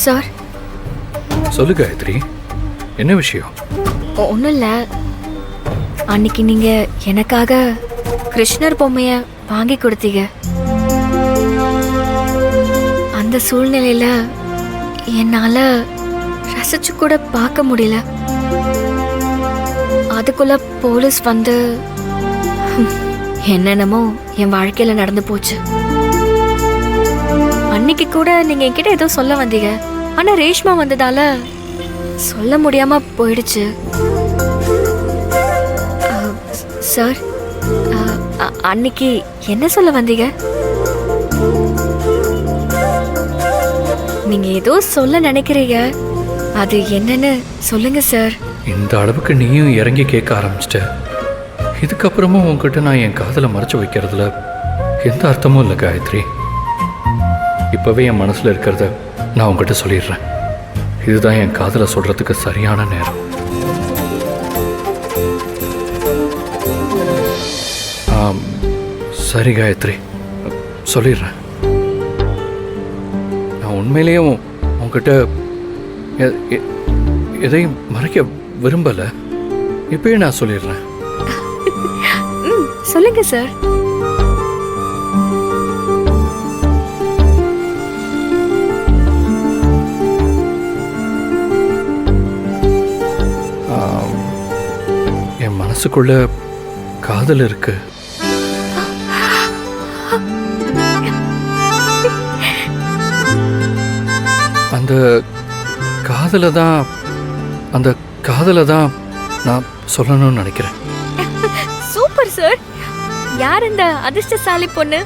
Sir. சொல்லு காயத்ரி, என்ன விஷயம்? ஒன்றும் இல்லை, அன்னைக்கு நீங்க எனக்காக கிருஷ்ணர் பொம்மைய வாங்கி கொடுத்தீங்க. அந்த சூழ்நிலையில என்னால ரசிச்சு கூட பார்க்க முடியல. அதுக்குள்ள போலீஸ் வந்து என்னென்னமோ என் வாழ்க்கையில நடந்து போச்சு. அன்னைக்கு கூட நீங்க என்கிட்ட ஏதோ சொல்ல வந்தீங்க, ஆனா ரேஷ்மா வந்ததால சொல்ல முடியாம போயிடுச்சு. சார், அன்னைக்கு என்ன சொல்ல வந்தீங்க? நீங்க ஏதோ சொல்ல நினைக்கிறீங்க, அது என்னன்னு சொல்லுங்க சார். இந்த அளவுக்கு நீயும் இறங்கி கேட்க ஆரம்பிச்சிட்ட. இதுக்கப்புறமும் உன்கிட்ட நான் என் காதலை மறைச்சு வைக்கிறதுல எந்த அர்த்தமும் இல்லை காயத்ரி. இப்போவே என் மனசில் இருக்கிறத நான் உங்ககிட்ட சொல்லிடுறேன். இதுதான் என் காதலை சொல்கிறதுக்கு சரியான நேரம். சரி காயத்ரி, சொல்லிடுறேன். நான் உண்மையிலேயே உங்ககிட்ட எதையும் மறைக்க விரும்பலை. இப்பயே நான் சொல்லிடுறேன். சொல்லுங்க சார். என் மனசுக்குள்ள காதல் இருக்கு. அந்த காதலை தான் நான் சொல்லணும்னு நினைக்கிறேன். Super sir. யார் இந்த அதிர்ஷ்டசாலி பொண்ணு?